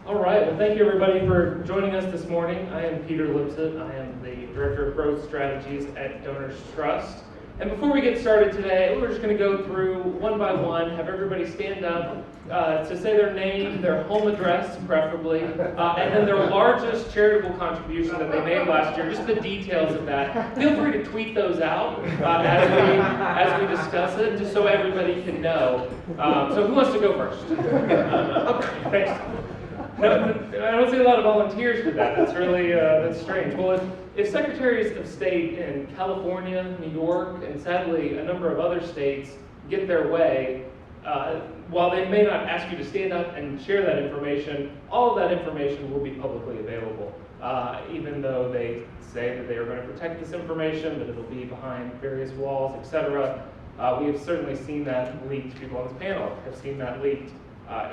All right, well, thank you everybody for joining us this morning. I am Peter Lipset. I am the Director of Growth Strategies at DonorsTrust. And before we get started today, we're just going to go through one by one, have everybody stand up to say their name, their home address preferably, and then their largest charitable contribution that they made last year, just the details of that. Feel free to tweet those out as we discuss it, just so everybody can know. So who wants to go first? Okay, thanks. No, I don't see a lot of volunteers for that. That's really that's strange. Well, if secretaries of state in California, New York, and sadly a number of other states get their way, while they may not ask you to stand up and share that information, all of that information will be publicly available. Even though they say that they are going to protect this information, that it'll be behind various walls, etc. We have certainly seen that leaked. People on this panel have seen that leaked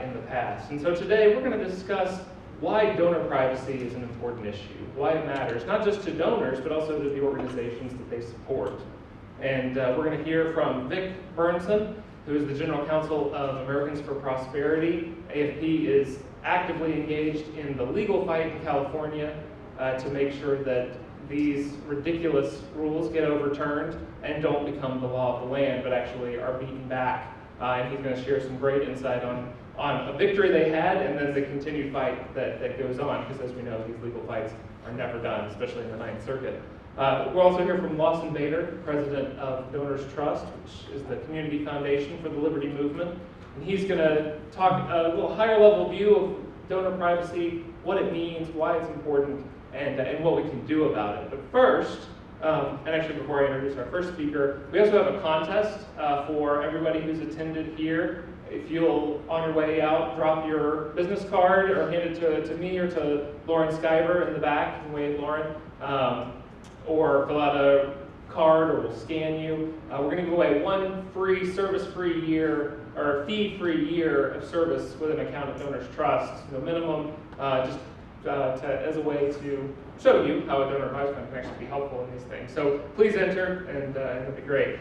in the past. And so today we're going to discuss why donor privacy is an important issue, why it matters, not just to donors, but also to the organizations that they support. And we're going to hear from Vic Bernson, who is the General Counsel of Americans for Prosperity. AFP is actively engaged in the legal fight in California to make sure that these ridiculous rules get overturned and don't become the law of the land, but actually are beaten back. And he's going to share some great insight on a victory they had and then the continued fight that goes on, because as we know, these legal fights are never done, especially in the Ninth Circuit. We'll also hear from Lawson Bader, president of DonorsTrust, which is the community foundation for the liberty movement. And he's going to talk a little higher level view of donor privacy, what it means, why it's important, and what we can do about it. But first, and actually before I introduce our first speaker, we also have a contest for everybody who's attended here. If you'll, on your way out, drop your business card or hand it to me or to Lauren Skyver in the back, and wave Lauren, or fill out a card or we'll scan you. We're going to give away one free, service-free year, or fee-free year of service with an account at DonorsTrust. No minimum, just as a way to show you how a donor advised fund can actually be helpful in these things. So please enter, and it'll be great.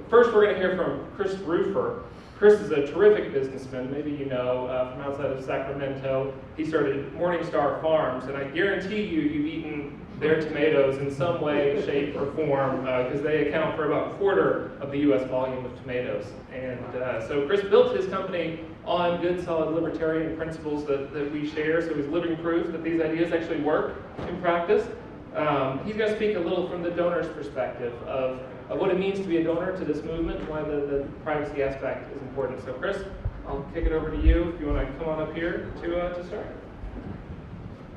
First, we're going to hear from Chris Rufer. Chris is a terrific businessman, maybe you know, from outside of Sacramento. He started Morningstar Farms, and I guarantee you've eaten their tomatoes in some way, shape, or form, because they account for about a quarter of the U.S. volume of tomatoes. And so Chris built his company on good, solid libertarian principles that we share, so he's living proof that these ideas actually work in practice. He's going to speak a little from the donor's perspective of what it means to be a donor to this movement, and why the privacy aspect is important. So Chris, I'll kick it over to you if you want to come on up here to start.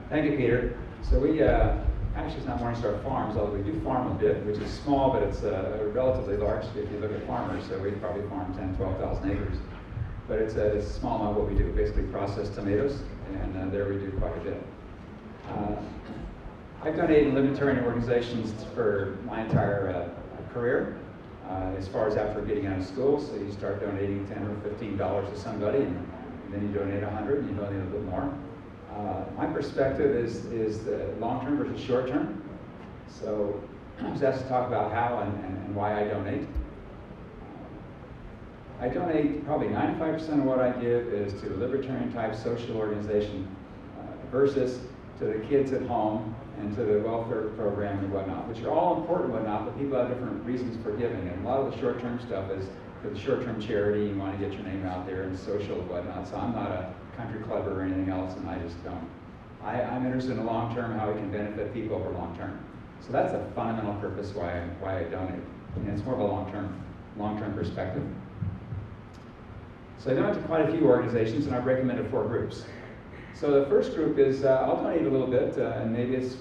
Thank you, Peter. So we, actually it's not Morningstar Farms, although we do farm a bit, which is small, but it's relatively large if you look at farmers, so we probably farm 10, 12,000 acres. But it's a small amount of what we do, basically process tomatoes, and there we do quite a bit. I've donated in libertarian organizations for my entire career, as far as after getting out of school. So you start donating $10 or $15 to somebody, and then you donate 100, and you donate a little more. My perspective is the long-term versus short-term. So I was asked to talk about how and why I donate. I donate probably 95% of what I give is to a libertarian-type social organization versus to the kids at home and to the welfare program and whatnot, which are all important and whatnot, but people have different reasons for giving. And a lot of the short-term stuff is for the short-term charity, you want to get your name out there and social and whatnot. So I'm not a country club or anything else, and I just don't. I'm interested in the long-term, how it can benefit people over long-term. So that's the fundamental purpose why I donate. And it's more of a long-term perspective. So I donate to quite a few organizations, and I've recommended 4 groups. So the first group is, I'll donate a little bit, and maybe it's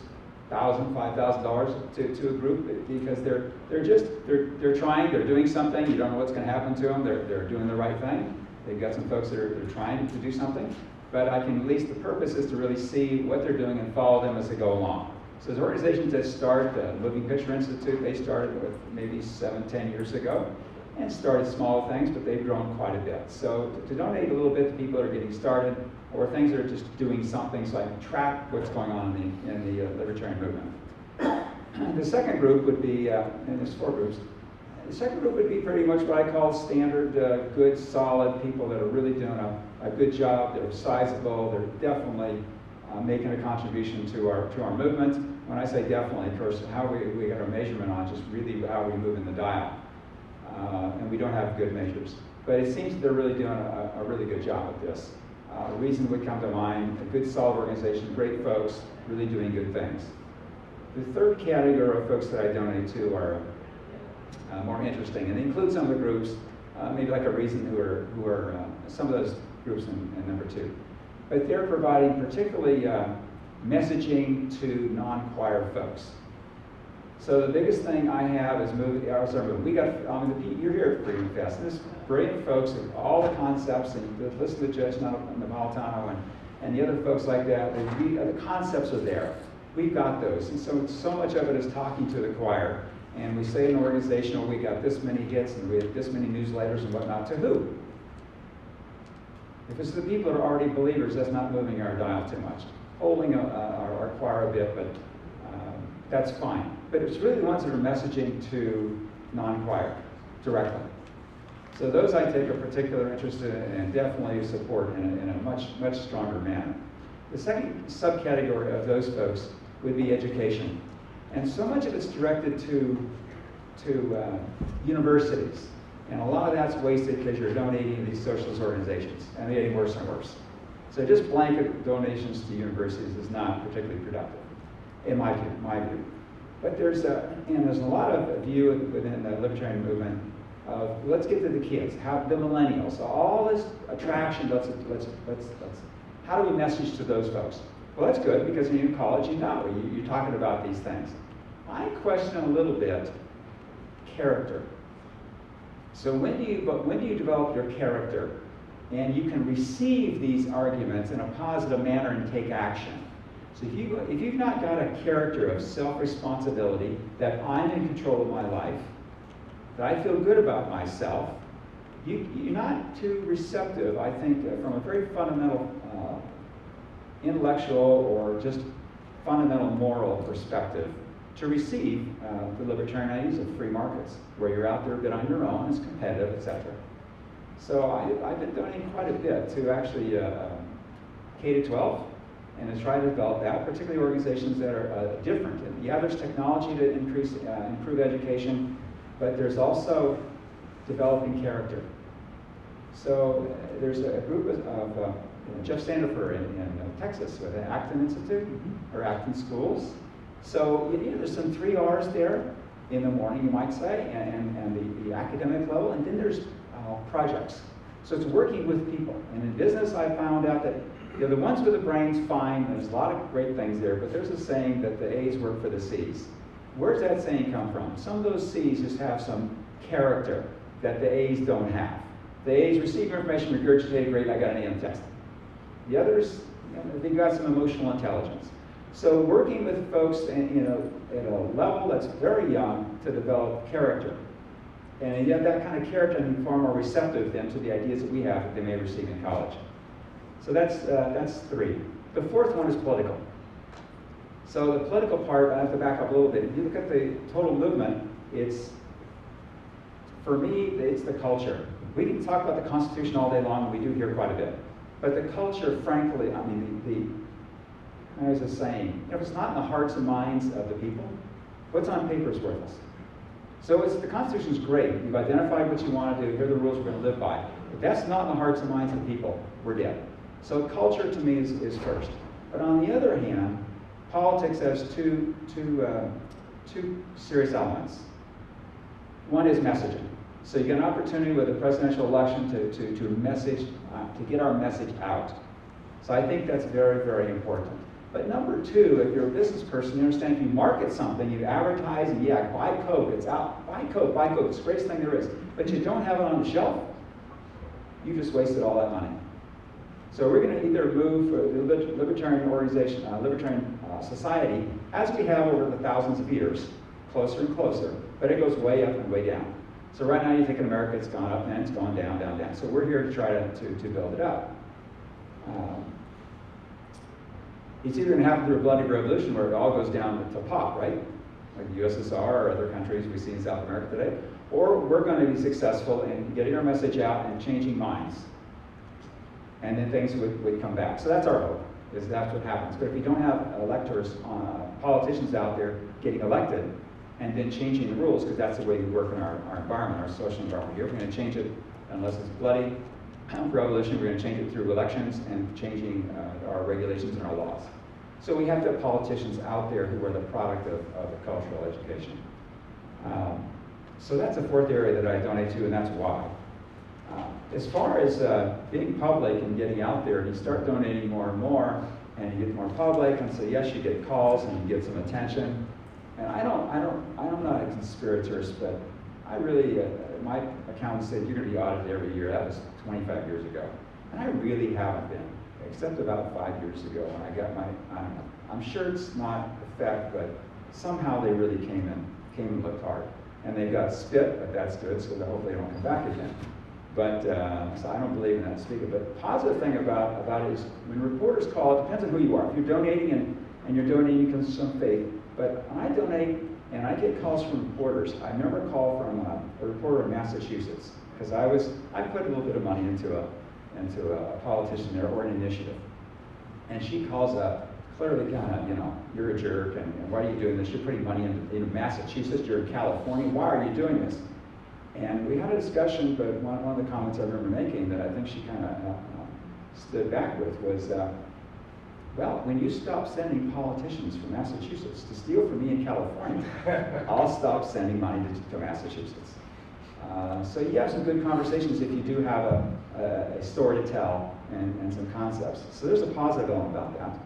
$1,000, $5,000 to a group, because they're trying, they're doing something. You don't know what's going to happen to them. They're doing the right thing. They've got some folks that are trying to do something, but I can, at least the purpose is to really see what they're doing and follow them as they go along. So there's organizations that start, Living Picture Institute, they started with maybe 7, 10 years ago, and started small things, but they've grown quite a bit. So to donate a little bit to people that are getting started, or things that are just doing something so I can track what's going on in the libertarian movement. The second group would be, and there's 4 groups, the second group would be pretty much what I call standard, good, solid people that are really doing a good job. They're sizable. They're definitely making a contribution to our movement. When I say definitely, of course, how we got our measurement on just really how we move in the dial. And we don't have good measures. But it seems they're really doing a really good job at this. A reason would come to mind: a good, solid organization, great folks, really doing good things. The third category of folks that I donate to are more interesting, and they include some of the groups, maybe like a Reason, who are some of those groups in number 2. But they're providing particularly messaging to non-choir folks. So the biggest thing I have is moving. We got, you're here at Freedom Fest, and there's brilliant folks with all the concepts, and you listen to Judge Napolitano and the other folks like that. The concepts are there. We've got those, and so much of it is talking to the choir. And we say in an organization, oh, we got this many hits, and we have this many newsletters and whatnot. To who? If it's the people that are already believers, that's not moving our dial too much. Holding our choir a bit, but that's fine. But it's really the ones that are messaging to non-choir directly. So those I take a particular interest in and definitely support in a much, much stronger manner. The second subcategory of those folks would be education. And so much of it's directed to universities. And a lot of that's wasted because you're donating to these socialist organizations, and they're getting worse and worse. So just blanket donations to universities is not particularly productive, in my view. But there's a lot of view within the libertarian movement of let's get to the kids, the millennials, all this attraction. How do we message to those folks? Well, that's good because when you're in college, you're talking about these things. I question a little bit character. So when do you develop your character, and you can receive these arguments in a positive manner and take action? So if you've not got a character of self-responsibility, that I'm in control of my life, that I feel good about myself, you're not too receptive, I think, from a very fundamental intellectual or just fundamental moral perspective, to receive the libertarian ideas of free markets, where you're out there a bit on your own, it's competitive, etc. So I've been donating quite a bit to actually K-12, and to try to develop that, particularly organizations that are different. And yeah, there's technology to improve education, but there's also developing character. So there's a group of Jeff Sandifer in Texas with the Acton Institute, or Acton Schools. So there's some 3 R's there in the morning, you might say, and the academic level, and then there's projects. So it's working with people. And in business, I found out that the ones with the brains, fine, there's a lot of great things there, but there's a saying that the A's work for the C's. Where's that saying come from? Some of those C's just have some character that the A's don't have. The A's receive information, regurgitate, great, I got an A on the test. The others, they've got some emotional intelligence. So working with folks at a level that's very young to develop character. And yet that kind of character can be far more receptive then to the ideas that we have that they may receive in college. So that's 3. The fourth one is political. So the political part, I have to back up a little bit. If you look at the total movement, for me, it's the culture. We can talk about the Constitution all day long, and we do here quite a bit. But the culture, frankly, there's a saying, if it's not in the hearts and minds of the people, what's on paper is worthless. So the Constitution's great. You've identified what you want to do. Here are the rules we're going to live by. If that's not in the hearts and minds of the people, we're dead. So culture, to me, is first. But on the other hand, politics has two serious elements. One is messaging. So you get an opportunity with a presidential election to message, to get our message out. So I think that's very, very important. But number 2, if you're a business person, you understand if you market something, you advertise, and buy Coke, it's out. Buy Coke, it's the greatest thing there is. But you don't have it on the shelf, you just wasted all that money. So we're going to either move for the libertarian organization, libertarian society, as we have over the thousands of years, closer and closer, but it goes way up and way down. So right now you think in America it's gone up and it's gone down, down, down. So we're here to try to build it up. It's either going to happen through a bloody revolution where it all goes down to pop, right? Like the USSR or other countries we see in South America today. Or we're going to be successful in getting our message out and changing minds. and then things would come back. So that's our hope, is that's what happens. But if we don't have electors, politicians out there getting elected, and then changing the rules, because that's the way we work in our environment, our social environment here, we're going to change it unless it's bloody revolution. We're going to change it through elections and changing our regulations and our laws. So we have to have politicians out there who are the product of a cultural education. So that's a fourth area that I donate to, and that's why. As far as being public and getting out there, you start donating more and more, and you get more public, and so yes, you get calls and you get some attention. And I'm not a conspiratorist, but I really, my accountant said you're going to be audited every year. That was 25 years ago, and I really haven't been, except about 5 years ago when I got my, I don't know. I'm sure it's not a fact, but somehow they really came and looked hard, and they got spit, but that's good, so that hopefully they don't come back again. But so I don't believe in that speaker. But the positive thing about it is when reporters call, it depends on who you are. If you're donating and you're donating because of some faith. But when I donate and I get calls from reporters, I remember a call from a reporter in Massachusetts, because I put a little bit of money into a politician there or an initiative. And she calls up, clearly kind of, you're a jerk, and why are you doing this? You're putting money into Massachusetts, you're in California, why are you doing this? And we had a discussion, but one of the comments I remember making that I think she kind of stood back with was, well, when you stop sending politicians from Massachusetts to steal from me in California, I'll stop sending money to Massachusetts. So you have some good conversations if you do have a story to tell and some concepts. So there's a positive element about that.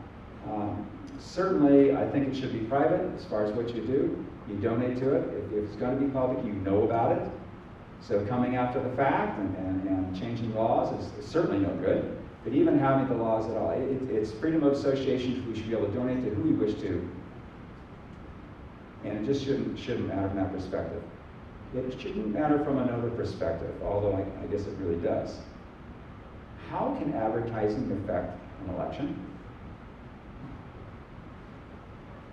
Certainly, I think it should be private as far as what you do. You donate to it. If it's going to be public, you know about it. So coming after the fact and changing laws is certainly no good. But even having the laws at all, it's freedom of association. We should be able to donate to who we wish to. And it just shouldn't matter from that perspective. It shouldn't matter from another perspective, although I guess it really does. How can advertising affect an election?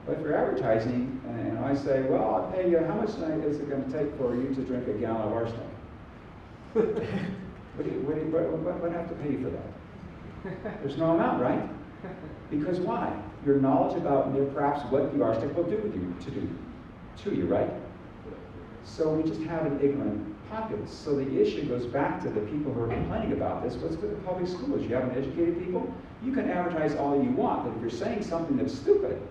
But if you're advertising, and I say, well, I'll pay you, how much is it going to take for you to drink a gallon of arsenic? What do I have to pay you for that? There's no amount, right? Because why? Your knowledge about perhaps what the arsenic will do to you, right? So we just have an ignorant populace. So the issue goes back to the people who are complaining about this. What's with the public schools? You haven't educated people? You can advertise all you want, but if you're saying something that's stupid,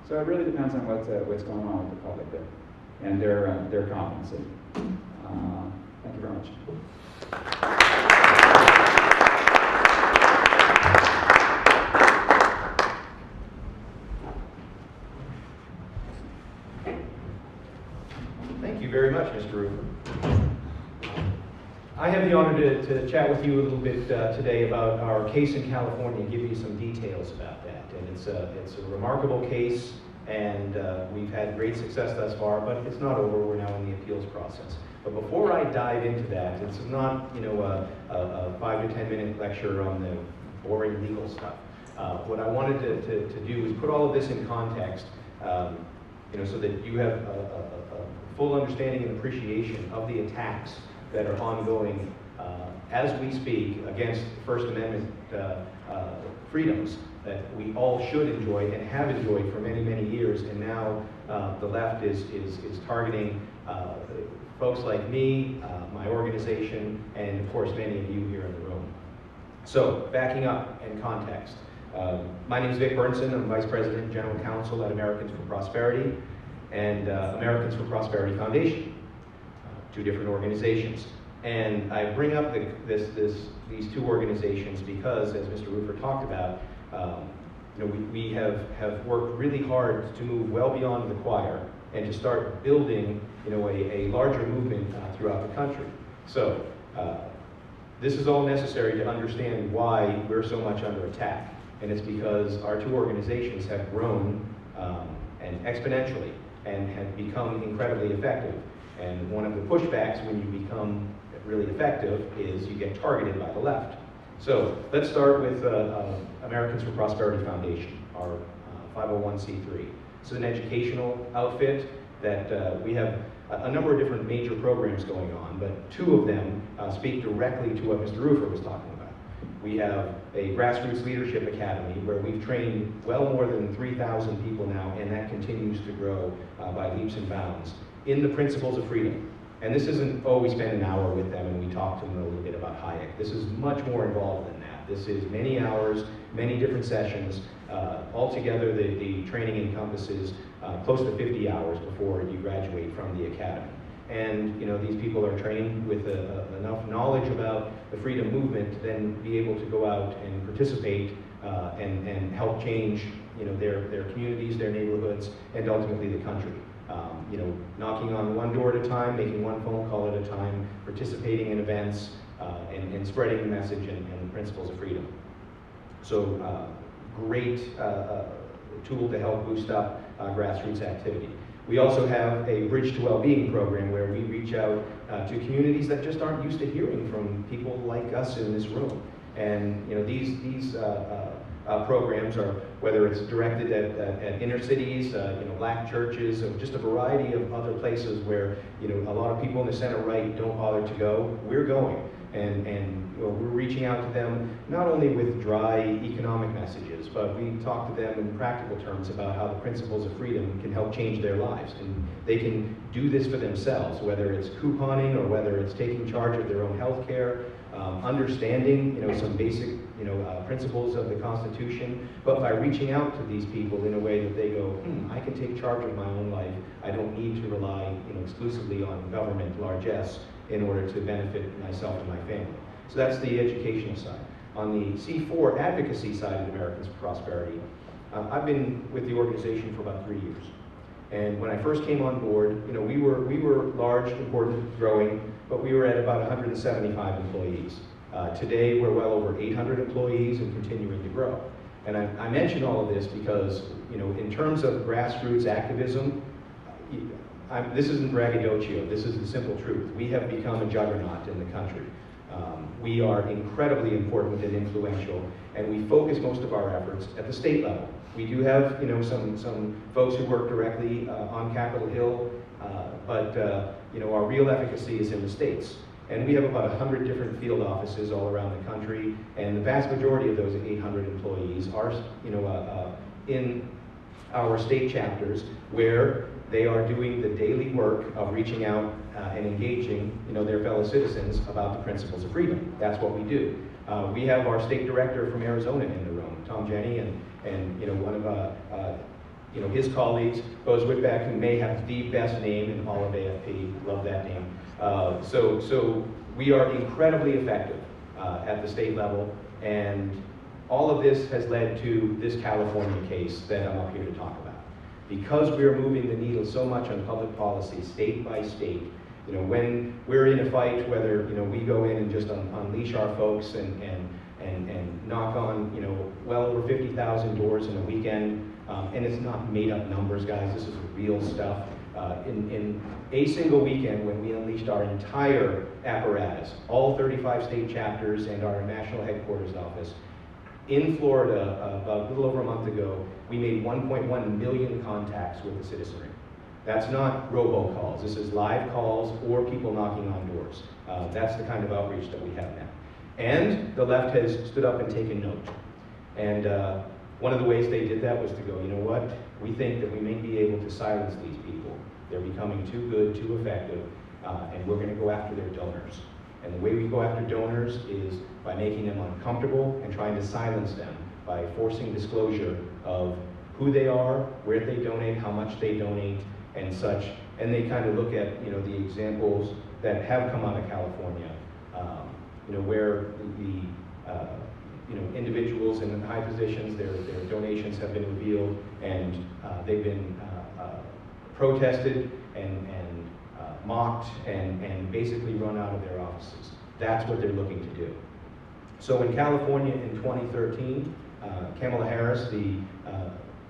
so it really depends on what's going on with the public there and their competency. Thank you very much. Thank you very much, Mr. Rufer. I have the honor to chat with you a little bit today about our case in California and give you some details about that. And it's a remarkable case, and we've had great success thus far, but it's not over. We're now in the appeals process. But before I dive into that, this is not a 5 to 10 minute lecture on the boring legal stuff. What I wanted to do is put all of this in context, so that you have a full understanding and appreciation of the attacks that are ongoing as we speak against First Amendment freedoms that we all should enjoy and have enjoyed for many, many years. And now the left is targeting folks like me, my organization, and of course many of you here in the room. So backing up in context. My name is Bernson. I'm Vice President and General Counsel at Americans for Prosperity and Americans for Prosperity Foundation, two different organizations. And I bring up these two organizations because, as Mr. Rufer talked about, we have worked really hard to move well beyond the choir and to start building, a larger movement throughout the country. So this is all necessary to understand why we're so much under attack. And it's because our two organizations have grown and exponentially and have become incredibly effective. And one of the pushbacks when you become really effective is you get targeted by the left. So let's start with Americans for Prosperity Foundation, our 501c3. This is an educational outfit. that we have a number of different major programs going on, but two of them speak directly to what Mr. Rufer was talking about. We have a grassroots leadership academy where we've trained well more than 3,000 people now, and that continues to grow by leaps and bounds in the principles of freedom. And this isn't, oh, we spend an hour with them and we talk to them a little bit about Hayek. This is much more involved than that. This is many hours, many different sessions. Altogether, the training encompasses close to 50 hours before you graduate from the academy. And these people are trained with enough knowledge about the freedom movement to then be able to go out and participate and help change their communities, their neighborhoods, and ultimately the country. Knocking on one door at a time, making one phone call at a time, participating in events, and spreading the message and the principles of freedom. So great tool to help boost up grassroots activity. We also have a Bridge to Wellbeing program where we reach out to communities that just aren't used to hearing from people like us in this room. And these programs are, whether it's directed at inner cities, black churches, or just a variety of other places where a lot of people in the center right don't bother to go. We're going, and we're reaching out to them not only with dry economic messages, but we talk to them in practical terms about how the principles of freedom can help change their lives, and they can do this for themselves, whether it's couponing or whether it's taking charge of their own health care, understanding some basic principles of the Constitution, but by reaching out to these people in a way that they go, I can take charge of my own life. I don't need to rely exclusively on government, largesse, in order to benefit myself and my family. So that's the educational side. On the C4 advocacy side of Americans for Prosperity, I've been with the organization for about 3 years. And when I first came on board, we were large, important, growing, but we were at about 175 employees. Today, we're well over 800 employees and continuing to grow. And I mention all of this because, in terms of grassroots activism, this isn't braggadocio, this is the simple truth. We have become a juggernaut in the country. We are incredibly important and influential, and we focus most of our efforts at the state level. We do have, some folks who work directly on Capitol Hill, but our real efficacy is in the states. And we have about 100 different field offices all around the country, and the vast majority of those 800 employees are, in our state chapters, where they are doing the daily work of reaching out and engaging, their fellow citizens about the principles of freedom. That's what we do. We have our state director from Arizona in the room, Tom Jenny, and one of his colleagues, Bose Whitbeck, who may have the best name in all of AFP. Love that name. So we are incredibly effective at the state level, and all of this has led to this California case that I'm up here to talk about. Because we're moving the needle so much on public policy, state by state, when we're in a fight, whether we go in and just unleash our folks and knock on well over 50,000 doors in a weekend, and it's not made up numbers, guys. This is real stuff. In a single weekend, when we unleashed our entire apparatus, all 35 state chapters and our national headquarters office, in Florida, about a little over a month ago, we made 1.1 million contacts with the citizenry. That's not robocalls. This is live calls or people knocking on doors. That's the kind of outreach that we have now. And the left has stood up and taken note. And one of the ways they did that was to go, you know what? We think that we may be able to silence these people. They're becoming too good, too effective, and we're going to go after their donors. And the way we go after donors is by making them uncomfortable and trying to silence them by forcing disclosure of who they are, where they donate, how much they donate, and such. And they kind of look at the examples that have come out of California, where the individuals in high positions, their donations have been revealed, and they've been protested and mocked and basically run out of their offices. That's what they're looking to do. So in California in 2013, Kamala Harris, the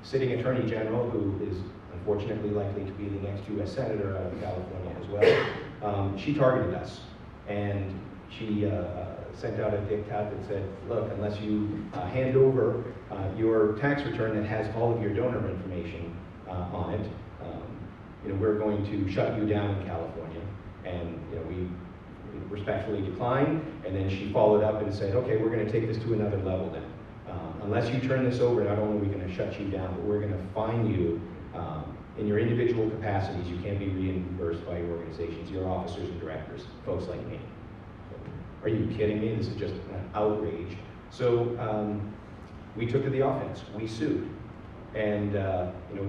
sitting Attorney General, who is unfortunately likely to be the next U.S. Senator out of California as well, she targeted us. And she sent out a diktat that said, look, unless you hand over your tax return that has all of your donor information on it, we're going to shut you down in California. And we respectfully declined, and then she followed up and said, okay, we're going to take this to another level then. Unless you turn this over, not only are we going to shut you down, but we're going to fine you in your individual capacities. You can't be reimbursed by your organizations, your officers and directors, folks like me. Are you kidding me? This is just an outrage. So we took to the offense. We sued. And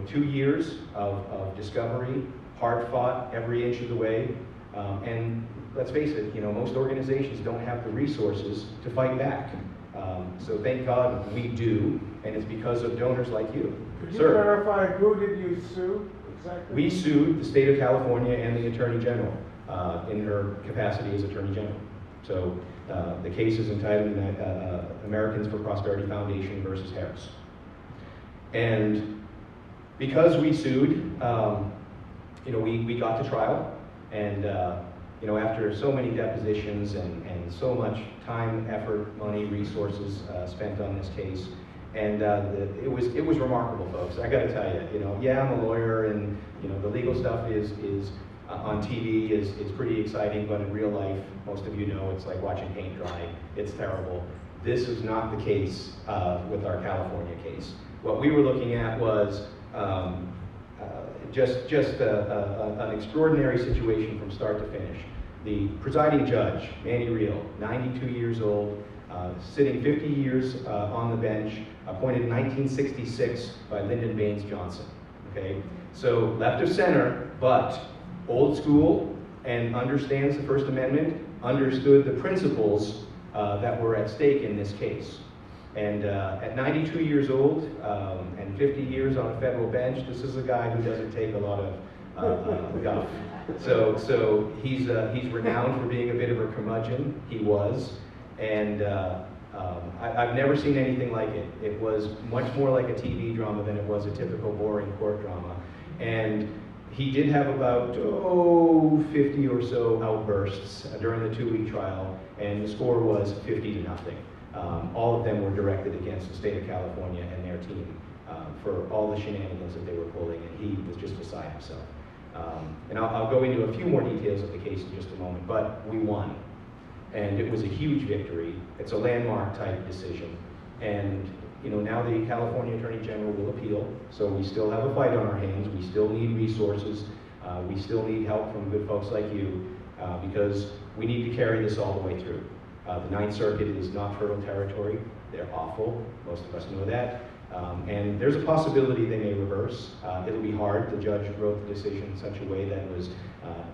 2 years of discovery, hard fought every inch of the way. And let's face it, most organizations don't have the resources to fight back. So thank God we do, and it's because of donors like you. Could you clarify, who did you sue exactly? We sued the state of California and the Attorney General in her capacity as Attorney General. So the case is entitled Americans for Prosperity Foundation versus Harris. And because we sued, we got to trial, and after so many depositions and so much time, effort, money, resources spent on this case, and it was remarkable, folks. I got to tell you, yeah, I'm a lawyer, and the legal stuff is on TV is pretty exciting, but in real life, most of you know, it's like watching paint dry. It's terrible. This is not the case with our California case. What we were looking at was just an extraordinary situation from start to finish. The presiding judge, Manny Real, 92 years old, sitting 50 years on the bench, appointed in 1966 by Lyndon Baines Johnson. Okay, so left of center, but old school and understands the First Amendment, understood the principles that were at stake in this case. And at 92 years old and 50 years on a federal bench, this is a guy who doesn't take a lot of guff. So he's renowned for being a bit of a curmudgeon. He was, and I've never seen anything like it. It was much more like a TV drama than it was a typical boring court drama. And he did have about 50 or so outbursts during the 2-week trial, and the score was 50-0. All of them were directed against the state of California and their team for all the shenanigans that they were pulling, and he was just beside himself. And I'll go into a few more details of the case in just a moment, but we won. And it was a huge victory. It's a landmark type decision. And now the California Attorney General will appeal, so we still have a fight on our hands. We still need resources. We still need help from good folks like you, because we need to carry this all the way through. The Ninth Circuit is not fertile territory. They're awful. Most of us know that. And there's a possibility they may reverse. It'll be hard. The judge wrote the decision in such a way that was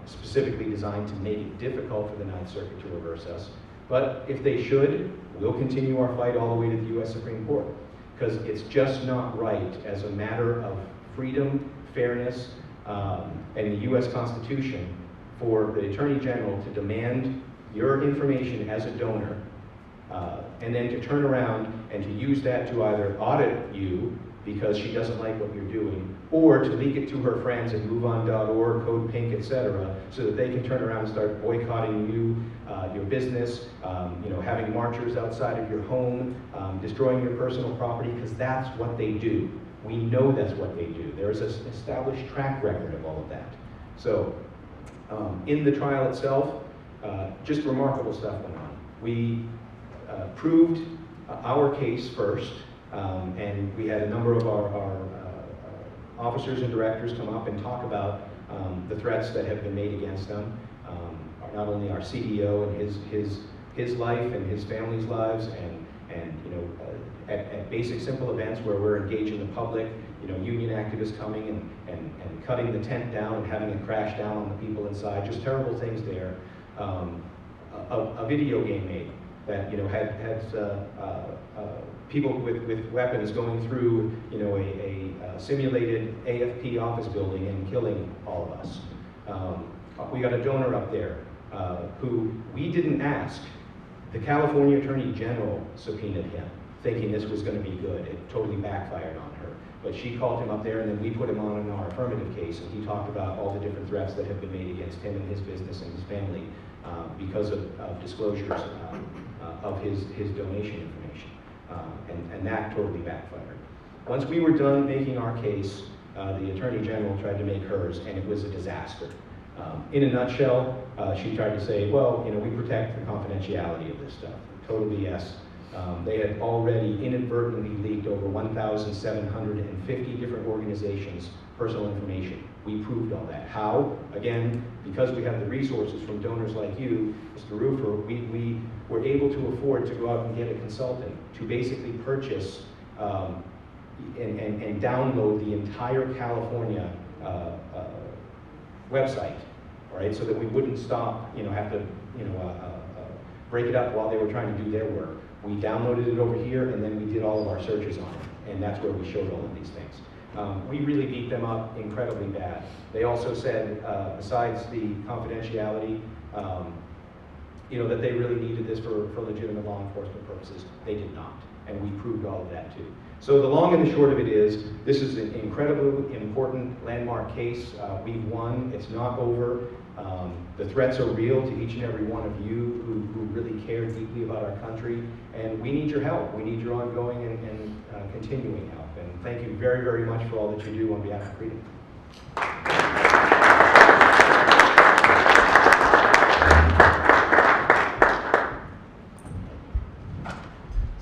specifically designed to make it difficult for the Ninth Circuit to reverse us. But if they should, we'll continue our fight all the way to the U.S. Supreme Court, because it's just not right as a matter of freedom, fairness, and the U.S. Constitution for the Attorney General to demand your information as a donor, and then to turn around and to use that to either audit you because she doesn't like what you're doing, or to leak it to her friends at MoveOn.org, Code Pink, etc., so that they can turn around and start boycotting you, your business, having marchers outside of your home, destroying your personal property, because that's what they do. We know that's what they do. There is an established track record of all of that. So, in the trial itself, just remarkable stuff went on. We proved our case first, and we had a number of our officers and directors come up and talk about the threats that have been made against them. Not only our CEO and his life and his family's lives, and at basic simple events where we're engaging the public, union activists coming and cutting the tent down and having it crash down on the people inside, just terrible things there. A video game made that had people with weapons going through a simulated AFP office building and killing all of us. We got a donor up there who we didn't ask. The California Attorney General subpoenaed him, thinking this was going to be good. It totally backfired on her. But she called him up there, and then we put him on in our affirmative case, and he talked about all the different threats that have been made against him and his business and his family because of disclosures of his donation information. And that totally backfired. Once we were done making our case, The Attorney General tried to make hers, and it was a disaster. In a nutshell, she tried to say, well, we protect the confidentiality of this stuff. Total BS. They had already inadvertently leaked over 1,750 different organizations' personal information. We proved all that. How? Again, because we have the resources from donors like you, Mr. Rufer, we were able to afford to go out and get a consultant to basically purchase and download the entire California website, all right, so that we wouldn't stop, have to, break it up while they were trying to do their work. We downloaded it over here, and then we did all of our searches on it, and that's where we showed all of these things. We really beat them up incredibly bad. They also said, besides the confidentiality, that they really needed this for legitimate law enforcement purposes. They did not, and we proved all of that too. So the long and the short of it is, this is an incredibly important landmark case. We've won. It's not over. The threats are real to each and every one of you who really care deeply about our country, and we need your help. We need your ongoing and continuing help. And thank you very, very much for all that you do on behalf of freedom.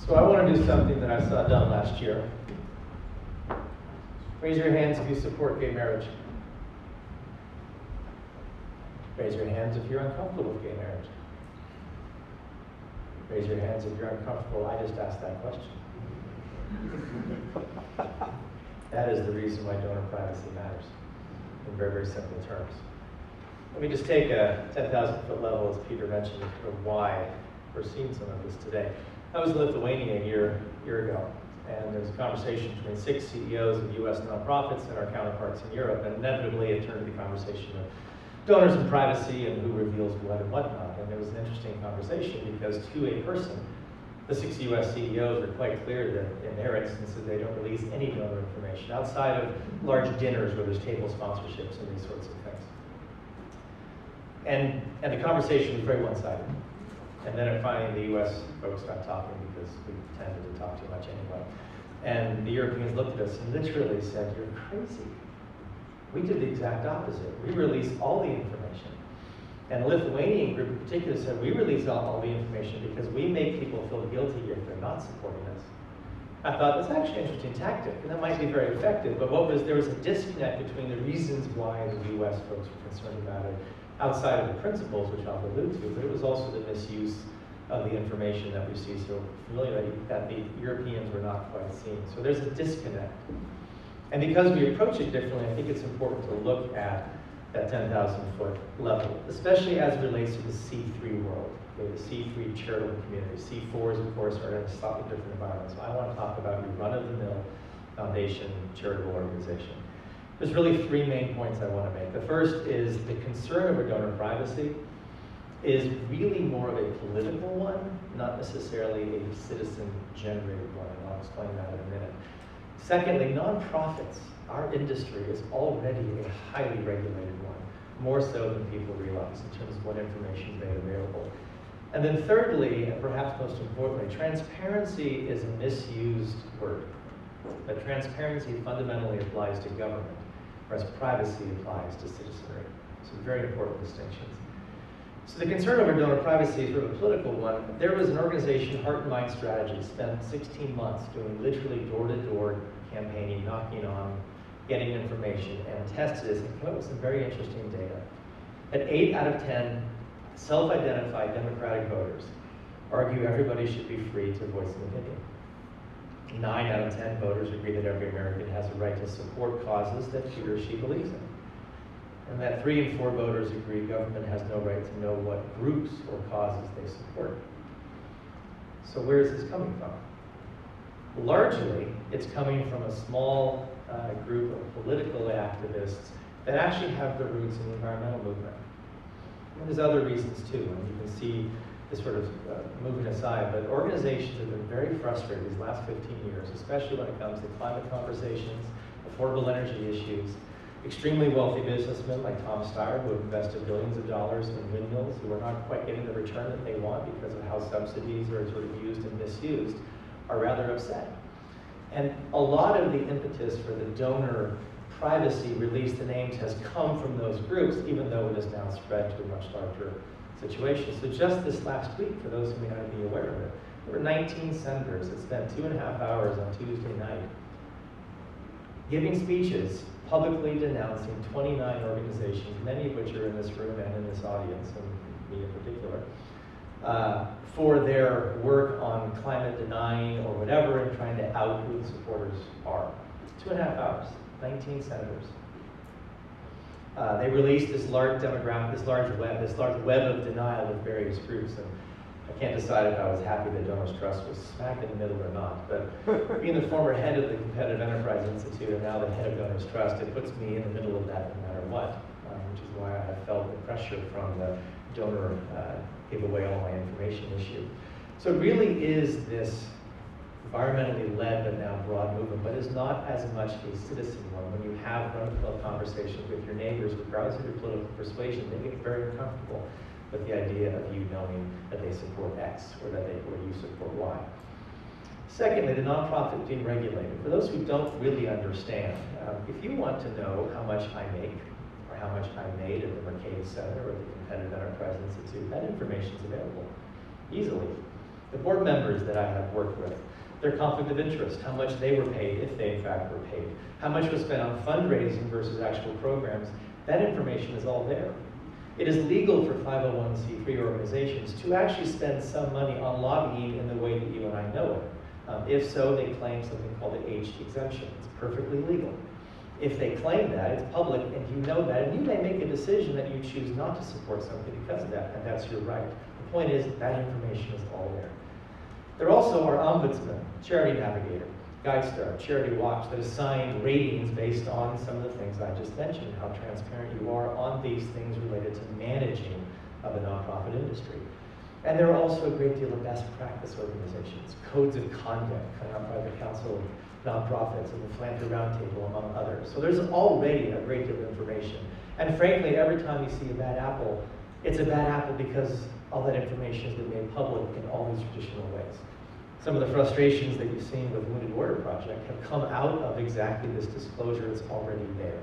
So I want to do something that I saw done last year. Raise your hands if you support gay marriage. Raise your hands if you're uncomfortable with gay marriage. Raise your hands if you're uncomfortable. I just asked that question. That is the reason why donor privacy matters, in very, very simple terms. Let me just take a 10,000-foot level, as Peter mentioned, of why we're seeing some of this today. I was in Lithuania a year ago, and there was a conversation between 6 CEOs of US nonprofits and our counterparts in Europe, and inevitably it turned to the conversation of donors and privacy and who reveals what and whatnot. And it was an interesting conversation because to a person, the 6 US CEOs are quite clear that in their instances they don't release any donor information outside of large dinners where there's table sponsorships and these sorts of things. And the conversation was very one-sided. And then finally the US folks got talking because we tended to talk too much anyway. And the Europeans looked at us and literally said, "You're crazy. We did the exact opposite. We released all the information." And the Lithuanian group in particular said, "We release all the information because we make people feel guilty if they're not supporting us." I thought, that's actually an interesting tactic, and that might be very effective, but there was a disconnect between the reasons why the US folks were concerned about it, outside of the principles, which I'll allude to, but it was also the misuse of the information that we see so familiar that the Europeans were not quite seeing. So there's a disconnect. And because we approach it differently, I think it's important to look at that 10,000-foot level, especially as it relates to the C3 world, the C3 charitable community. C4s, of course, are in a slightly different environment. So I want to talk about your run-of-the-mill foundation charitable organization. There's really 3 main points I want to make. The first is the concern over donor privacy is really more of a political one, not necessarily a citizen-generated one, and I'll explain that in a minute. Secondly, nonprofits, our industry is already a highly regulated one, more so than people realize in terms of what information is made available. And then thirdly, and perhaps most importantly, transparency is a misused word. But transparency fundamentally applies to government, whereas privacy applies to citizenry. So very important distinctions. So the concern over donor privacy is sort of a political one. There was an organization, Heart and Mind Strategy, spent 16 months doing literally door-to-door campaigning, knocking on, getting information, and tested this and came up with some very interesting data. That 8 out of 10 self-identified Democratic voters argue everybody should be free to voice an opinion. 9 out of 10 voters agree that every American has a right to support causes that he or she believes in. And that 3 and 4 voters agree government has no right to know what groups or causes they support. So where is this coming from? Largely, it's coming from a small group of political activists that actually have their roots in the environmental movement. And there's other reasons too, and you can see this sort of moving aside, but organizations have been very frustrated these last 15 years, especially when it comes to climate conversations, affordable energy issues. Extremely wealthy businessmen like Tom Steyer, who have invested billions of dollars in windmills, who are not quite getting the return that they want because of how subsidies are sort of used and misused, are rather upset. And a lot of the impetus for the donor privacy, release the names has come from those groups, even though it has now spread to a much larger situation. So just this last week, for those who may not be aware of it, there were 19 senators that spent 2.5 hours on Tuesday night giving speeches publicly denouncing 29 organizations, many of which are in this room and in this audience, and me in particular, for their work on climate denying or whatever, and trying to out who the supporters are. 2.5 hours, 19 senators. They released this large web of denial of various groups, and I can't decide if I was happy that DonorsTrust was smack in the middle or not, but being the former head of the Competitive Enterprise Institute and now the head of DonorsTrust, it puts me in the middle of that no matter what, which is why I have felt the pressure from the donor give away all my information issue. So it really is this environmentally led but now broad movement, but is not as much a citizen one. When you have run-of-the-mill conversations with your neighbors, regardless of your political persuasion, they get very uncomfortable with the idea of you knowing that they support X or that you support Y. Secondly, the nonprofit being regulated. For those who don't really understand, if you want to know how much I make or how much I made at the Mercatus Center or the Competitive Enterprise Institute, that information is available easily. The board members that I have worked with, their conflict of interest, how much they were paid, if they in fact were paid, how much was spent on fundraising versus actual programs, that information is all there. It is legal for 501c3 organizations to actually spend some money on lobbying in the way that you and I know it. If so, they claim something called the H exemption. It's perfectly legal. If they claim that, it's public and you know that, and you may make a decision that you choose not to support something because of that, and that's your right. The point is that information is all there. There also are ombudsmen, Charity Navigator, GuideStar, Charity Watch, that assign ratings based on some of the things I just mentioned, how transparent you are on these things related to managing of the nonprofit industry. And there are also a great deal of best practice organizations, codes of conduct come out by the Council of Nonprofits and the Philanthropy Roundtable, among others. So there's already a great deal of information. And frankly, every time you see a bad apple, it's a bad apple because all that information has been made public in all these traditional ways. Some of the frustrations that you've seen with Wounded Warrior Project have come out of exactly this disclosure that's already there.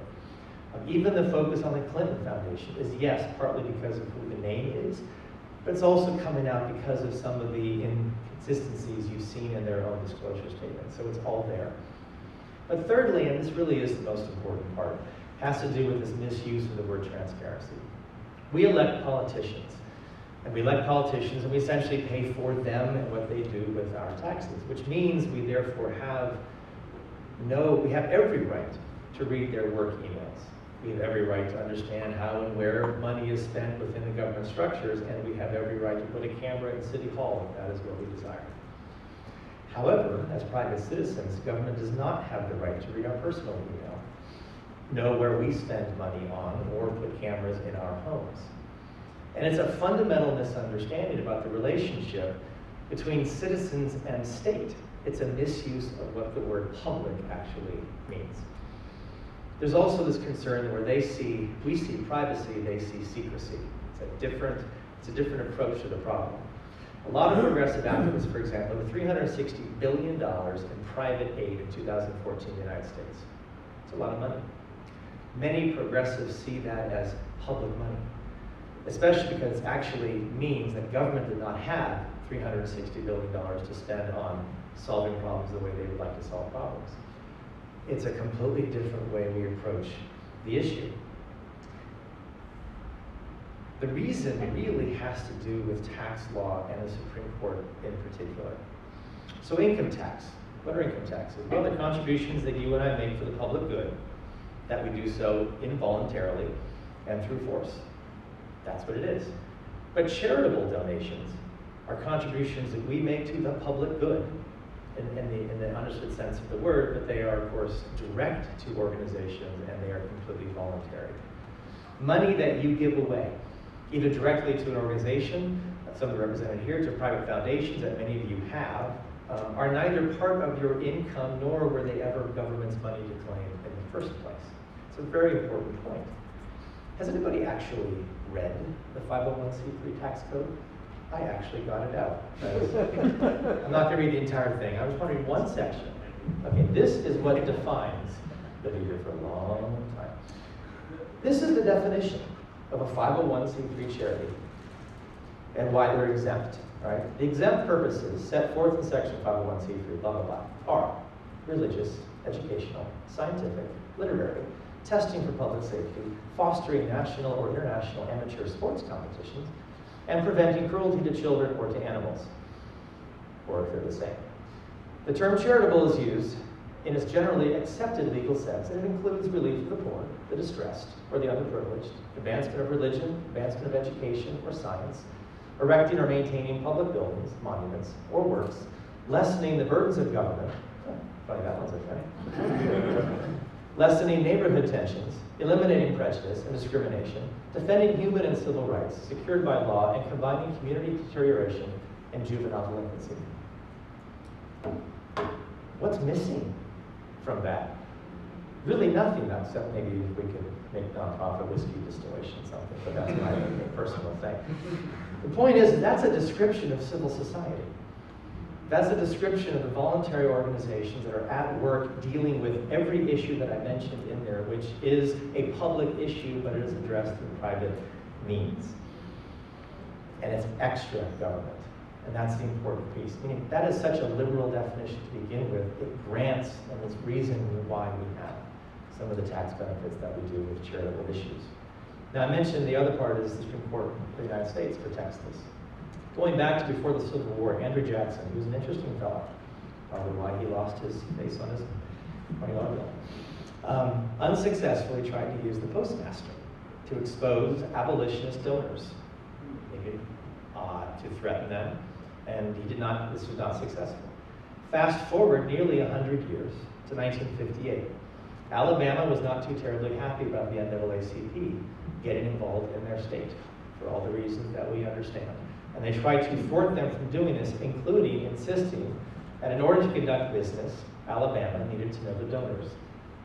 Even the focus on the Clinton Foundation is, yes, partly because of who the name is, but it's also coming out because of some of the inconsistencies you've seen in their own disclosure statement, so it's all there. But thirdly, and this really is the most important part, has to do with this misuse of the word transparency. We elect politicians. And we elect politicians and we essentially pay for them and what they do with our taxes, which means we therefore have every right to read their work emails. We have every right to understand how and where money is spent within the government structures, and we have every right to put a camera in City Hall if that is what we desire. However, as private citizens, government does not have the right to read our personal email, know where we spend money on, or put cameras in our homes. And it's a fundamental misunderstanding about the relationship between citizens and state. It's a misuse of what the word public actually means. There's also this concern where we see privacy, they see secrecy. It's a different approach to the problem. A lot of progressive activists, for example, have $360 billion in private aid in 2014 in the United States. It's a lot of money. Many progressives see that as public money, especially because it actually means that government did not have $360 billion to spend on solving problems the way they would like to solve problems. It's a completely different way we approach the issue. The reason really has to do with tax law and the Supreme Court in particular. So income tax. What are income taxes? Well, the contributions that you and I make for the public good, that we do so involuntarily and through force. That's what it is. But charitable donations are contributions that we make to the public good in the understood sense of the word, but they are, of course, direct to organizations and they are completely voluntary. Money that you give away, either directly to an organization, some are represented here, to private foundations that many of you have, are neither part of your income nor were they ever government's money to claim in the first place. It's a very important point. Has anybody actually read the 501c3 tax code? I actually got it out. I'm not going to read the entire thing. I was wondering one section. Okay, this is what defines They'll be here for a long time. This is the definition of a 501c3 charity and why they're exempt, right? The exempt purposes set forth in section 501c3, blah, blah, blah, are religious, educational, scientific, literary, testing for public safety, fostering national or international amateur sports competitions, and preventing cruelty to children or to animals, or if they're the same. The term charitable is used in its generally accepted legal sense, and it includes relief of the poor, the distressed, or the underprivileged, advancement of religion, advancement of education or science, erecting or maintaining public buildings, monuments, or works, lessening the burdens of government, funny that one's okay, lessening neighborhood tensions, eliminating prejudice and discrimination, defending human and civil rights secured by law, and combining community deterioration and juvenile delinquency. What's missing from that? Really nothing, except maybe we could make nonprofit whiskey distillation something, but that's my personal thing. The point is, that's a description of civil society. That's a description of the voluntary organizations that are at work dealing with every issue that I mentioned in there, which is a public issue, but it is addressed through private means. And it's extra government. And that's the important piece. Meaning that is such a liberal definition to begin with. It grants, and it's reason why we have some of the tax benefits that we do with charitable issues. Now I mentioned the other part is the Supreme Court of the United States protects this. Going back to before the Civil War, Andrew Jackson, he was an interesting fellow. Probably why he lost his face on his $20 bill. Unsuccessfully tried to use the postmaster to expose abolitionist donors, maybe to threaten them, and he did not. This was not successful. Fast forward nearly 100 years to 1958. Alabama was not too terribly happy about the NAACP getting involved in their state for all the reasons that we understand. And they tried to thwart them from doing this, including insisting that in order to conduct business, Alabama needed to know the donors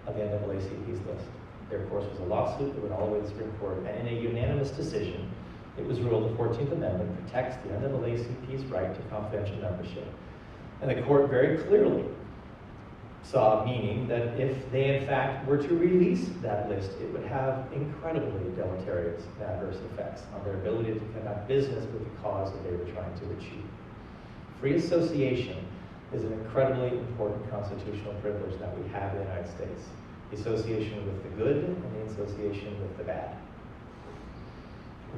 of the NAACP's list. There, of course, was a lawsuit that went all the way to the Supreme Court, and in a unanimous decision, it was ruled the 14th Amendment protects the NAACP's right to confidential membership. And the court very clearly saw meaning that if they, in fact, were to release that list, it would have incredibly deleterious and adverse effects on their ability to conduct business with the cause that they were trying to achieve. Free association is an incredibly important constitutional privilege that we have in the United States. The association with the good and the association with the bad.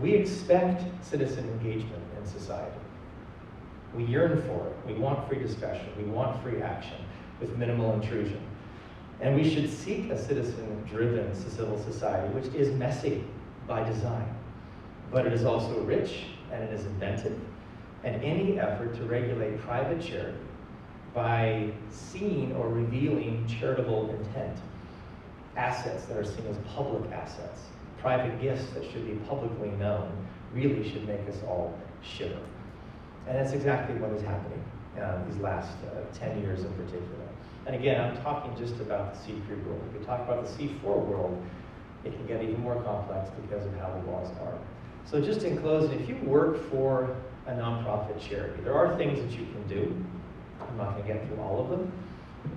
We expect citizen engagement in society. We yearn for it. We want free discussion. We want free action with minimal intrusion. And we should seek a citizen-driven civil society, which is messy by design. But it is also rich, and it is inventive. And any effort to regulate private charity by seeing or revealing charitable intent, assets that are seen as public assets, private gifts that should be publicly known, really should make us all shiver. And that's exactly what is happening these last 10 years in particular. And again, I'm talking just about the C3 world. If we talk about the C4 world, it can get even more complex because of how the laws are. So just in closing, if you work for a nonprofit charity, there are things that you can do. I'm not going to get through all of them.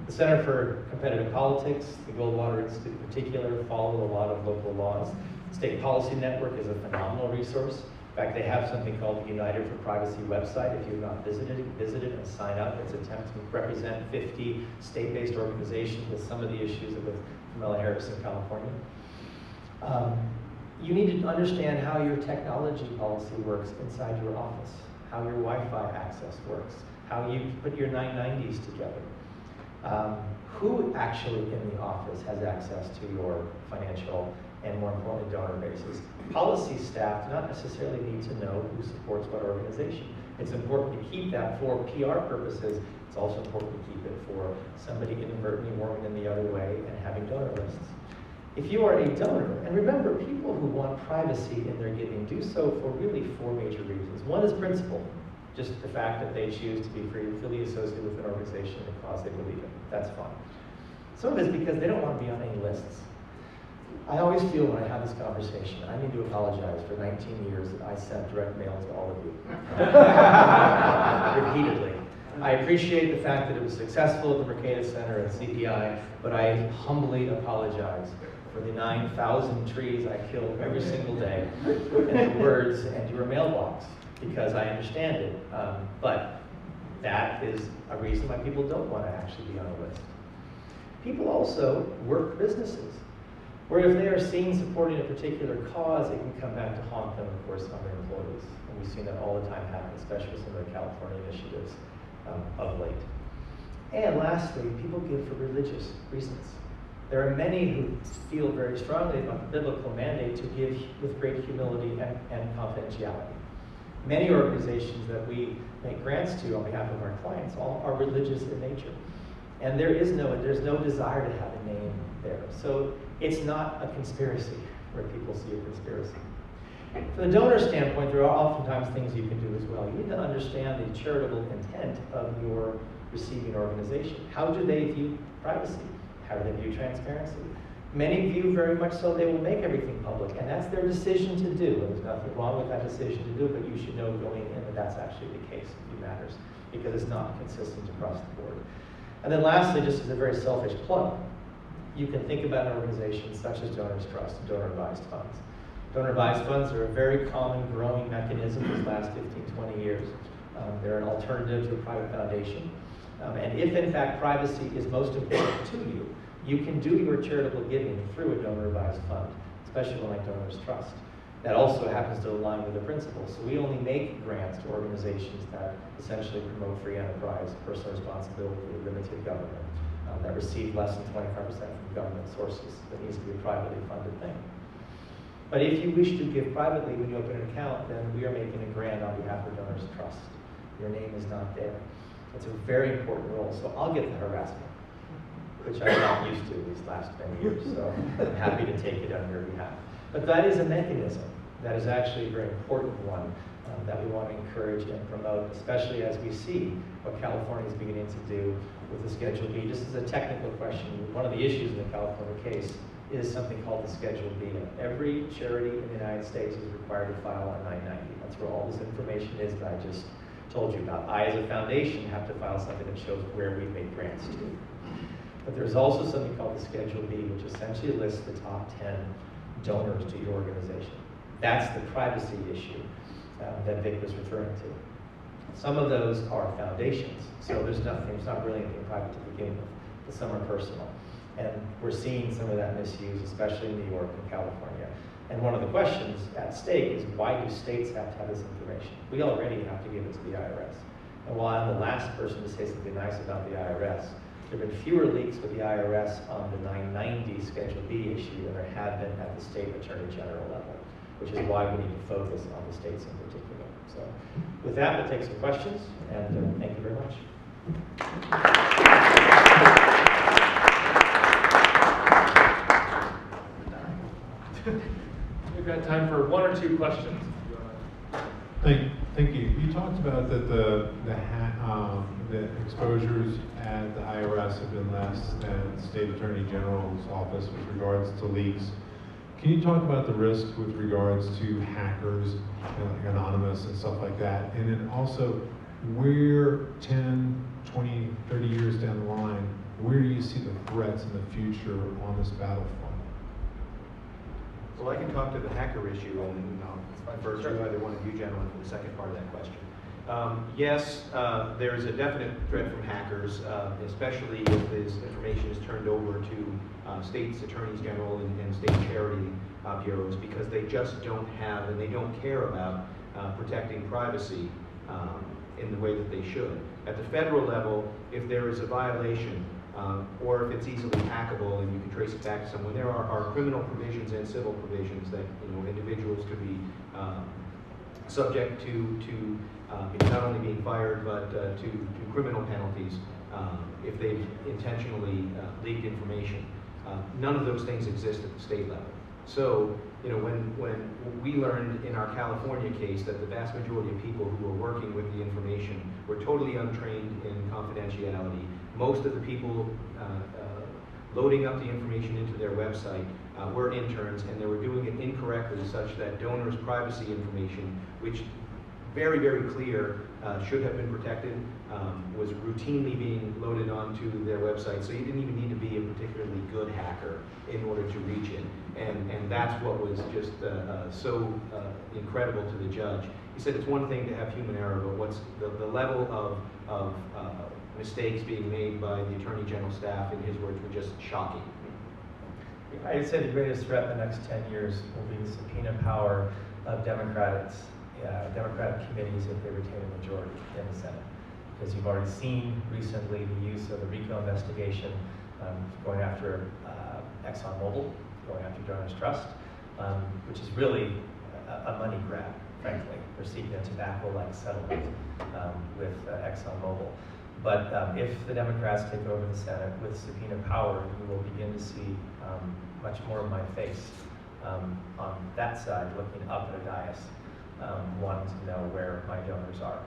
The Center for Competitive Politics, the Goldwater Institute in particular, follow a lot of local laws. State Policy Network is a phenomenal resource. In fact, they have something called the United for Privacy website. If you've not visited and sign up. It's an attempt to represent 50 state-based organizations with some of the issues with Kamala Harris in California. You need to understand how your technology policy works inside your office, how your Wi-Fi access works, how you put your 990s together. Who actually in the office has access to your financial and, more importantly, donor bases? Policy staff do not necessarily need to know who supports what organization. It's important to keep that for PR purposes. It's also important to keep it for somebody inadvertently warming in the other way and having donor lists. If you are a donor, and remember, people who want privacy in their giving do so for really 4 major reasons. One is principle, just the fact that they choose to be freely associated with an organization and a cause they believe in. That's fine. Some of it is because they don't want to be on any lists. I always feel when I have this conversation, I need to apologize for 19 years that I sent direct mail to all of you. Repeatedly. I appreciate the fact that it was successful at the Mercatus Center and CPI, but I humbly apologize for the 9,000 trees I kill every single day, and the words and your mailbox, because I understand it. But that is a reason why people don't want to actually be on a list. People also work businesses, where if they are seen supporting a particular cause, it can come back to haunt them, of course, on their employees. And we've seen that all the time happen, especially with some of the California initiatives of late. And lastly, people give for religious reasons. There are many who feel very strongly about the biblical mandate to give with great humility and confidentiality. Many organizations that we make grants to on behalf of our clients all are religious in nature. And there's no desire to have a name there. So it's not a conspiracy where people see a conspiracy. From the donor standpoint, there are oftentimes things you can do as well. You need to understand the charitable intent of your receiving organization. How do they view privacy? How do they view transparency? Many view very much so they will make everything public, and that's their decision to do. There's nothing wrong with that decision to do, but you should know going in that that's actually the case. It matters because it's not consistent across the board. And then lastly, just as a very selfish plug, you can think about an organization such as DonorsTrust and donor-advised funds. Donor-advised funds are a very common growing mechanism these last 15, 20 years. They're an alternative to a private foundation. And if in fact privacy is most important to you, you can do your charitable giving through a donor-advised fund, especially one like DonorsTrust. That also happens to align with the principles. So we only make grants to organizations that essentially promote free enterprise, personal responsibility, limited government, that receive less than 25% from government sources. That needs to be a privately funded thing. But if you wish to give privately when you open an account, then we are making a grant on behalf of DonorsTrust. Your name is not there. It's a very important role. So I'll get the harassment, which I'm not used to these last many years. So I'm happy to take it on your behalf. But that is a mechanism that is actually a very important one that we want to encourage and promote, especially as we see what California is beginning to do with the Schedule B. Just as a technical question, one of the issues in the California case is something called the Schedule B. Every charity in the United States is required to file a 990. That's where all this information is that I just told you about. I, as a foundation, have to file something that shows where we make grants to. But there's also something called the Schedule B, which essentially lists the top 10 donors to your organization. That's the privacy issue that Vic was referring to. Some of those are foundations, so there's not really anything private to begin with, but some are personal. And we're seeing some of that misuse, especially in New York and California. And one of the questions at stake is, why do states have to have this information? We already have to give it to the IRS. And while I'm the last person to say something nice about the IRS, there have been fewer leaks with the IRS on the 990 Schedule B issue than there have been at the state attorney general level, which is why we need to focus on the states in particular. So with that, we'll take some questions, and thank you very much. We've got time for one or two questions. Thank you. You talked about that the exposures at the IRS have been less than the State Attorney General's office with regards to leaks. Can you talk about the risk with regards to hackers, like anonymous and stuff like that? And then also, where 10, 20, 30 years down the line, where do you see the threats in the future on this battlefront? Well, I can talk to the hacker issue, and I'll defer to either one of you gentlemen for the second part of that question. Yes, there is a definite threat from hackers, especially if this information is turned over to states' attorneys general and state charity bureaus, because they just don't have and they don't care about protecting privacy in the way that they should. At the federal level, if there is a violation, or if it's easily hackable and you can trace it back to someone, there are criminal provisions and civil provisions that individuals could be subject to not only being fired but to criminal penalties if they've intentionally leaked information. None of those things exist at the state level. So when we learned in our California case that the vast majority of people who were working with the information were totally untrained in confidentiality. Most of the people loading up the information into their website were interns, and they were doing it incorrectly, such that donors' privacy information, which very, very clear, should have been protected, was routinely being loaded onto their website, so you didn't even need to be a particularly good hacker in order to reach it. And that's what was just so incredible to the judge. He said it's one thing to have human error, but what's the level of mistakes being made by the Attorney General staff, in his words, were just shocking. I'd say the greatest threat in the next 10 years will be the subpoena power of Democratic committees if they retain a majority in the Senate. Because you've already seen recently the use of the RICO investigation going after ExxonMobil, going after DonorsTrust, which is really a money grab, frankly. They're seeking a tobacco-like settlement with ExxonMobil. But if the Democrats take over the Senate with subpoena power, you will begin to see much more of my face on that side, looking up at a dais, wanting to know where my donors are.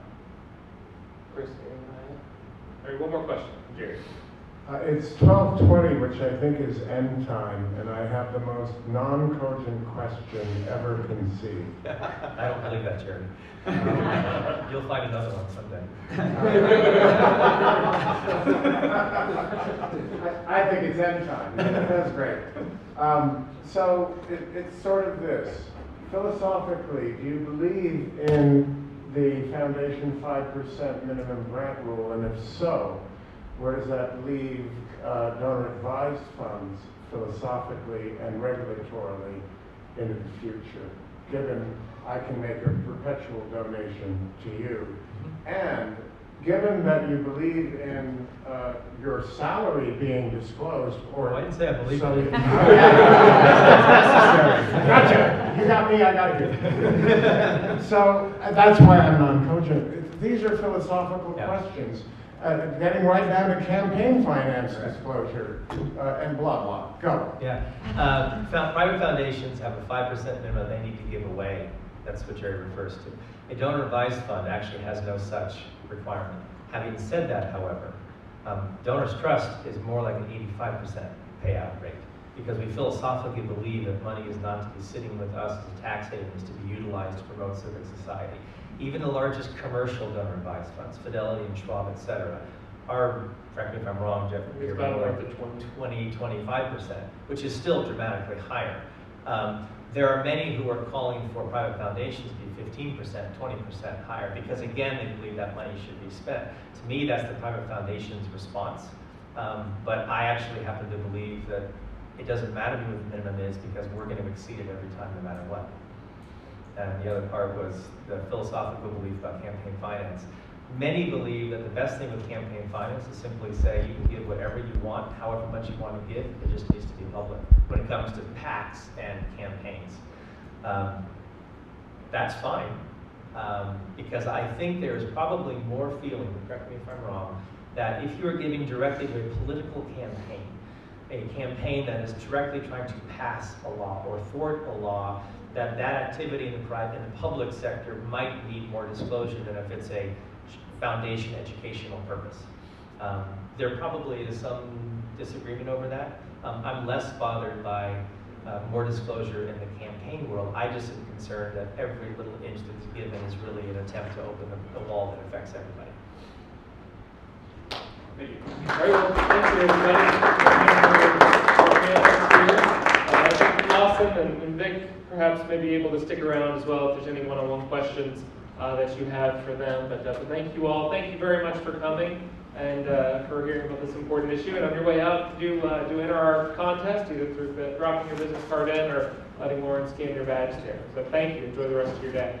Chris, all right, one more question, Jerry. It's 12:20, which I think is end time, and I have the most non-cogent question ever conceived. I don't believe that, Jerry. You'll find another one someday. I think it's end time. That's great. So it's sort of this. Philosophically, do you believe in the Foundation 5% minimum grant rule? And if so, where does that leave donor-advised funds philosophically and regulatorily into the future, given I can make a perpetual donation to you? And given that you believe in your salary being disclosed, or I didn't say I believe so in it. Gotcha. You got me, I got you. So that's why I'm non-cogent. These are philosophical questions. Getting right down to campaign finance disclosure and blah, blah. Go. Yeah. Private foundations have a 5% minimum they need to give away. That's what Jerry refers to. A donor-advised fund actually has no such requirement. Having said that, however, DonorsTrust is more like an 85% payout rate, because we philosophically believe that money is not to be sitting with us as tax havens to be utilized to promote civic society. Even the largest commercial donor-advised funds, Fidelity and Schwab, et cetera, are, correct me if I'm wrong, Jeff, It's about like 20, 25%, which is still dramatically higher. There are many who are calling for private foundations to be 15%, 20% higher, because again, they believe that money should be spent. To me, that's the private foundation's response. But I actually happen to believe that it doesn't matter what the minimum is, because we're going to exceed it every time, no matter what. And the other part was the philosophical belief about campaign finance. Many believe that the best thing with campaign finance is simply say you can give whatever you want, however much you want to give, it just needs to be public. When it comes to PACs and campaigns, that's fine, because I think there is probably more feeling, correct me if I'm wrong, that if you are giving directly to a political campaign, a campaign that is directly trying to pass a law or thwart a law, that activity in the public sector might need more disclosure than if it's a foundation educational purpose. There probably is some disagreement over that. I'm less bothered by more disclosure in the campaign world. I just am concerned that every little inch that's given is really an attempt to open a wall that affects everybody. Thank you. Very well. Thank you, everybody. Lawson and Vic perhaps may be able to stick around as well if there's any one-on-one questions that you have for them. But thank you all. Thank you very much for coming and for hearing about this important issue. And on your way out, do enter our contest, either through dropping your business card in or letting Lauren scan your badge there. So thank you. Enjoy the rest of your day.